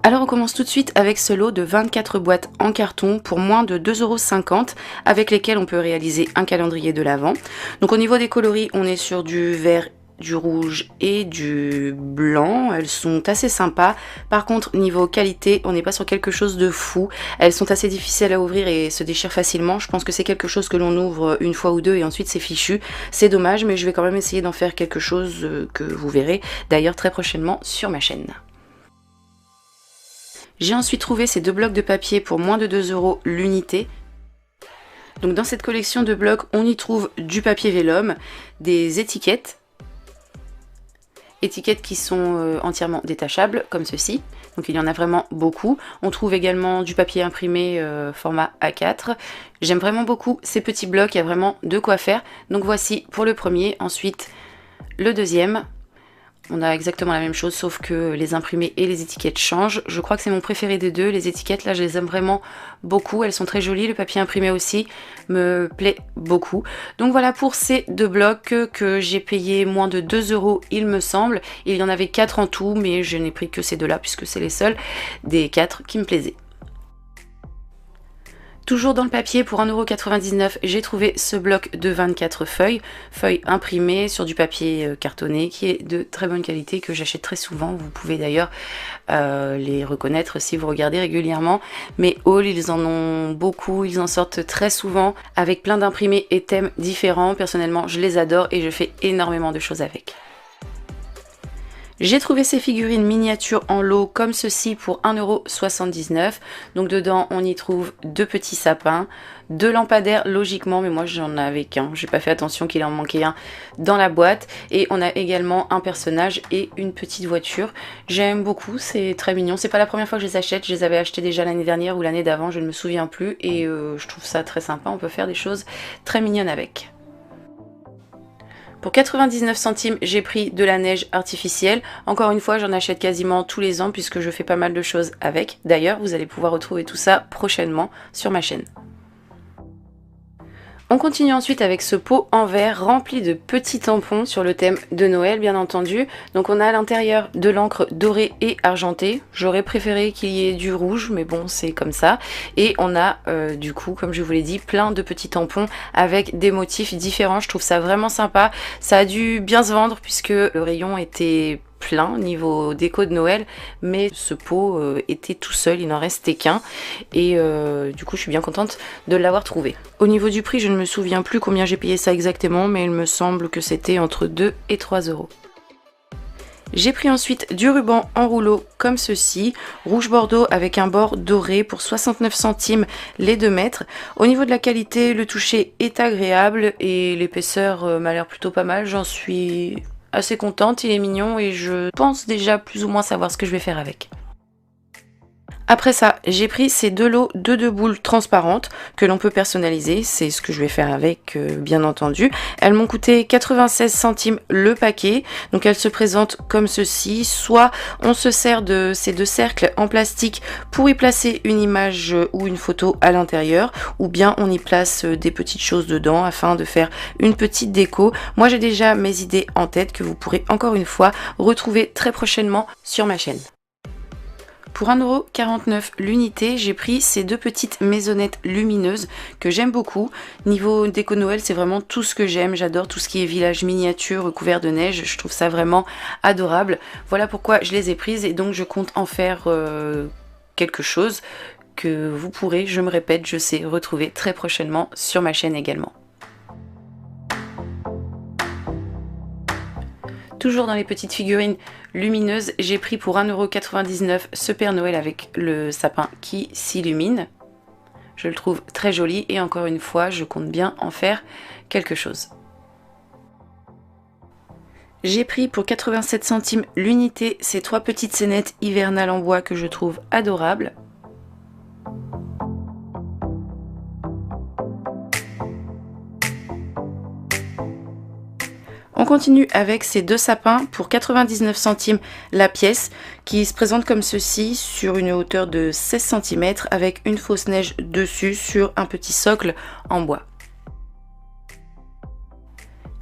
Alors on commence tout de suite avec ce lot de 24 boîtes en carton pour moins de 2,50 € avec lesquelles on peut réaliser un calendrier de l'Avent. Donc au niveau des coloris, on est sur du vert, du rouge et du blanc. Elles sont assez sympas. Par contre, niveau qualité, on n'est pas sur quelque chose de fou. Elles sont assez difficiles à ouvrir et se déchirent facilement. Je pense que c'est quelque chose que l'on ouvre une fois ou deux et ensuite c'est fichu. C'est dommage, mais je vais quand même essayer d'en faire quelque chose que vous verrez d'ailleurs très prochainement sur ma chaîne. J'ai ensuite trouvé ces deux blocs de papier pour moins de 2 € l'unité. Donc dans cette collection de blocs, on y trouve du papier vélum, des étiquettes qui sont entièrement détachables comme ceci. Donc il y en a vraiment beaucoup. On trouve également du papier imprimé format A4. J'aime vraiment beaucoup ces petits blocs, il y a vraiment de quoi faire. Donc voici pour le premier, ensuite le deuxième. On a exactement la même chose sauf que les imprimés et les étiquettes changent. Je crois que c'est mon préféré des deux. Les étiquettes là je les aime vraiment beaucoup. Elles sont très jolies. Le papier imprimé aussi me plaît beaucoup. Donc voilà pour ces deux blocs que j'ai payé moins de 2 € il me semble. Il y en avait 4 en tout mais je n'ai pris que ces deux là puisque c'est les seuls des 4 qui me plaisaient. Toujours dans le papier, pour 1,99 €, j'ai trouvé ce bloc de 24 feuilles imprimées sur du papier cartonné qui est de très bonne qualité, que j'achète très souvent. Vous pouvez d'ailleurs les reconnaître si vous regardez régulièrement. Mes hauls, ils en ont beaucoup, ils en sortent très souvent avec plein d'imprimés et thèmes différents. Personnellement, je les adore et je fais énormément de choses avec. J'ai trouvé ces figurines miniatures en lot comme ceci pour 1,79 €. Donc dedans on y trouve deux petits sapins, deux lampadaires logiquement, mais moi j'en avais qu'un, j'ai pas fait attention qu'il en manquait un dans la boîte. Et on a également un personnage et une petite voiture. J'aime beaucoup, c'est très mignon. C'est pas la première fois que je les achète, je les avais achetés déjà l'année dernière ou l'année d'avant, je ne me souviens plus. Et je trouve ça très sympa, on peut faire des choses très mignonnes avec. Pour 99 centimes, j'ai pris de la neige artificielle. Encore une fois, j'en achète quasiment tous les ans puisque je fais pas mal de choses avec. D'ailleurs, vous allez pouvoir retrouver tout ça prochainement sur ma chaîne. On continue ensuite avec ce pot en verre rempli de petits tampons sur le thème de Noël, bien entendu. Donc on a à l'intérieur de l'encre dorée et argentée. J'aurais préféré qu'il y ait du rouge, mais bon, c'est comme ça. Et on a du coup, comme je vous l'ai dit, plein de petits tampons avec des motifs différents. Je trouve ça vraiment sympa. Ça a dû bien se vendre puisque le rayon était plein niveau déco de Noël, mais ce pot était tout seul, il n'en restait qu'un et du coup je suis bien contente de l'avoir trouvé. Au niveau du prix, je ne me souviens plus combien j'ai payé ça exactement, mais il me semble que c'était entre 2 et 3 €. J'ai pris ensuite du ruban en rouleau comme ceci, rouge bordeaux avec un bord doré pour 69 centimes les 2 mètres. Au niveau de la qualité, le toucher est agréable et l'épaisseur m'a l'air plutôt pas mal, j'en suis assez contente, il est mignon et je pense déjà plus ou moins savoir ce que je vais faire avec. Après ça, j'ai pris ces deux lots de 2 boules transparentes que l'on peut personnaliser, c'est ce que je vais faire avec bien entendu. Elles m'ont coûté 96 centimes le paquet, donc elles se présentent comme ceci. Soit on se sert de ces deux cercles en plastique pour y placer une image ou une photo à l'intérieur, ou bien on y place des petites choses dedans afin de faire une petite déco. Moi j'ai déjà mes idées en tête que vous pourrez encore une fois retrouver très prochainement sur ma chaîne. Pour 1,49 € l'unité, j'ai pris ces deux petites maisonnettes lumineuses que j'aime beaucoup. Niveau déco Noël, c'est vraiment tout ce que j'aime. J'adore tout ce qui est village miniature couvert de neige. Je trouve ça vraiment adorable. Voilà pourquoi je les ai prises et donc je compte en faire quelque chose que vous pourrez, je me répète, je sais, retrouver très prochainement sur ma chaîne également. Toujours dans les petites figurines lumineuses, j'ai pris pour 1,99 € ce Père Noël avec le sapin qui s'illumine. Je le trouve très joli et encore une fois, je compte bien en faire quelque chose. J'ai pris pour 87 centimes l'unité ces 3 petites scénettes hivernales en bois que je trouve adorables. On continue avec ces deux sapins pour 99 centimes la pièce qui se présente comme ceci sur une hauteur de 16 cm avec une fausse neige dessus sur un petit socle en bois.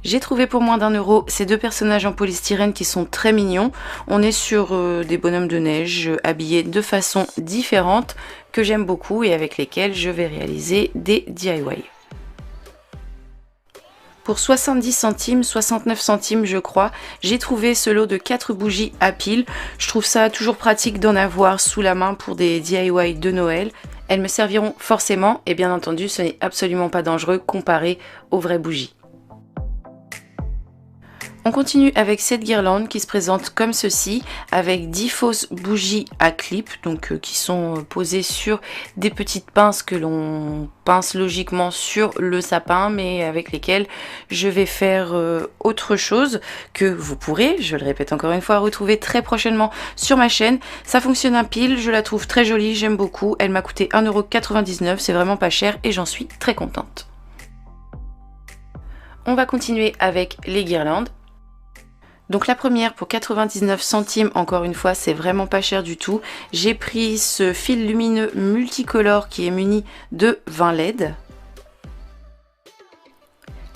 J'ai trouvé pour moins d'1 € ces deux personnages en polystyrène qui sont très mignons. On est sur des bonhommes de neige habillés de façon différente que j'aime beaucoup et avec lesquels je vais réaliser des DIY. Pour 70 centimes, 69 centimes je crois, j'ai trouvé ce lot de 4 bougies à piles. Je trouve ça toujours pratique d'en avoir sous la main pour des DIY de Noël. Elles me serviront forcément et bien entendu ce n'est absolument pas dangereux comparé aux vraies bougies. On continue avec cette guirlande qui se présente comme ceci, avec 10 fausses bougies à clip, donc qui sont posées sur des petites pinces que l'on pince logiquement sur le sapin, mais avec lesquelles je vais faire autre chose que vous pourrez, je le répète encore une fois, retrouver très prochainement sur ma chaîne. Ça fonctionne à pile, je la trouve très jolie, j'aime beaucoup. Elle m'a coûté 1,99 €, c'est vraiment pas cher et j'en suis très contente. On va continuer avec les guirlandes. Donc la première pour 99 centimes, encore une fois c'est vraiment pas cher du tout. J'ai pris ce fil lumineux multicolore qui est muni de 20 LED.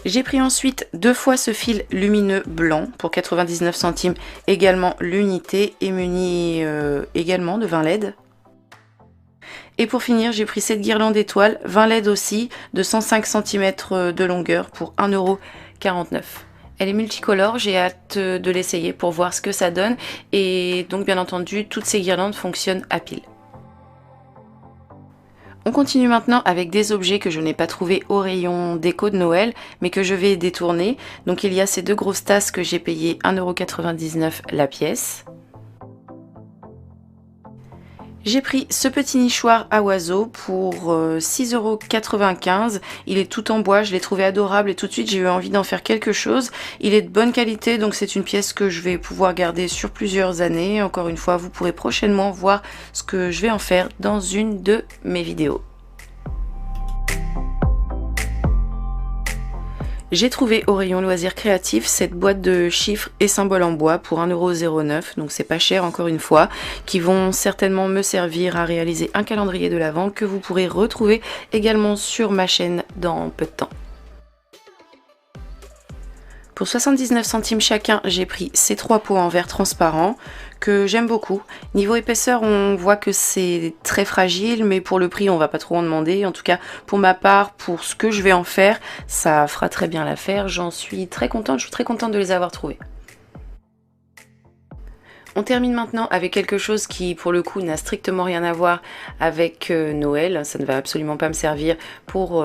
J'ai pris ensuite deux fois ce fil lumineux blanc pour 99 centimes, également l'unité est muni également de 20 LED. Et pour finir, j'ai pris cette guirlande étoile, 20 LED aussi, de 105 cm de longueur pour 1,49 €. Elle est multicolore, j'ai hâte de l'essayer pour voir ce que ça donne. Et donc bien entendu, toutes ces guirlandes fonctionnent à pile. On continue maintenant avec des objets que je n'ai pas trouvés au rayon déco de Noël, mais que je vais détourner. Donc il y a ces deux grosses tasses que j'ai payées 1,99 € la pièce. J'ai pris ce petit nichoir à oiseaux pour 6,95 €. Il est tout en bois, je l'ai trouvé adorable et tout de suite j'ai eu envie d'en faire quelque chose. Il est de bonne qualité, donc c'est une pièce que je vais pouvoir garder sur plusieurs années. Encore une fois, vous pourrez prochainement voir ce que je vais en faire dans une de mes vidéos. J'ai trouvé au rayon loisirs créatifs cette boîte de chiffres et symboles en bois pour 1,09 €, donc c'est pas cher encore une fois, qui vont certainement me servir à réaliser un calendrier de l'Avent que vous pourrez retrouver également sur ma chaîne dans peu de temps. Pour 79 centimes chacun, j'ai pris ces trois pots en verre transparent que j'aime beaucoup. Niveau épaisseur, on voit que c'est très fragile, mais pour le prix, on va pas trop en demander. En tout cas, pour ma part, pour ce que je vais en faire, ça fera très bien l'affaire. J'en suis très contente, je suis très contente de les avoir trouvés. On termine maintenant avec quelque chose qui pour le coup n'a strictement rien à voir avec Noël, ça ne va absolument pas me servir pour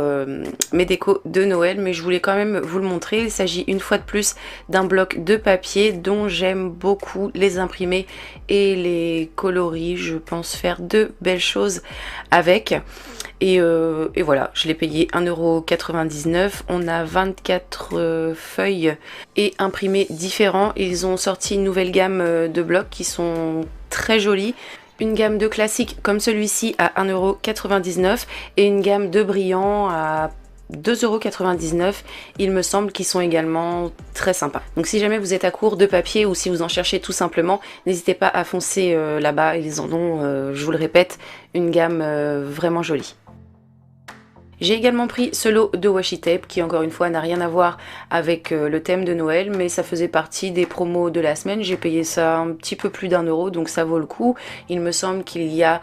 mes décos de Noël, mais je voulais quand même vous le montrer. Il s'agit une fois de plus d'un bloc de papier dont j'aime beaucoup les imprimer et les coloris, je pense faire de belles choses avec. Et voilà, je l'ai payé 1,99 €. On a 24 feuilles et imprimés différents. Ils ont sorti une nouvelle gamme de blocs qui sont très jolis. Une gamme de classiques comme celui-ci à 1,99 € et une gamme de brillants à 2,99 €. Il me semble qu'ils sont également très sympas. Donc si jamais vous êtes à court de papier ou si vous en cherchez tout simplement, n'hésitez pas à foncer là-bas. Ils en ont, je vous le répète, une gamme vraiment jolie. J'ai également pris ce lot de washi tape qui encore une fois n'a rien à voir avec le thème de Noël, mais ça faisait partie des promos de la semaine. J'ai payé ça un petit peu plus d'1 € donc ça vaut le coup. Il me semble qu'il y a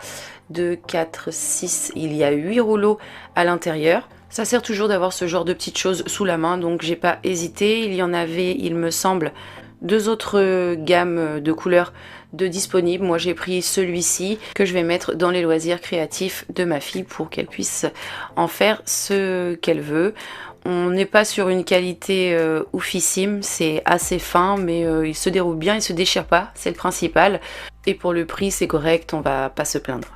2, 4, 6, il y a 8 rouleaux à l'intérieur. Ça sert toujours d'avoir ce genre de petites choses sous la main, donc j'ai pas hésité. Il y en avait, il me semble, deux autres gammes de couleurs de disponibles. Moi j'ai pris celui-ci que je vais mettre dans les loisirs créatifs de ma fille pour qu'elle puisse en faire ce qu'elle veut. On n'est pas sur une qualité oufissime, c'est assez fin mais il se déroule bien, il se déchire pas, c'est le principal. Et pour le prix c'est correct, on va pas se plaindre.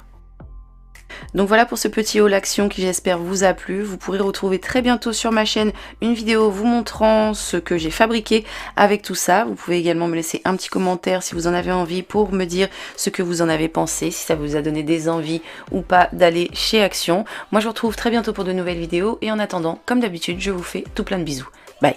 Donc voilà pour ce petit haul action qui j'espère vous a plu. Vous pourrez retrouver très bientôt sur ma chaîne une vidéo vous montrant ce que j'ai fabriqué avec tout ça. Vous pouvez également me laisser un petit commentaire si vous en avez envie pour me dire ce que vous en avez pensé, si ça vous a donné des envies ou pas d'aller chez Action. Moi je vous retrouve très bientôt pour de nouvelles vidéos et en attendant, comme d'habitude, je vous fais tout plein de bisous. Bye!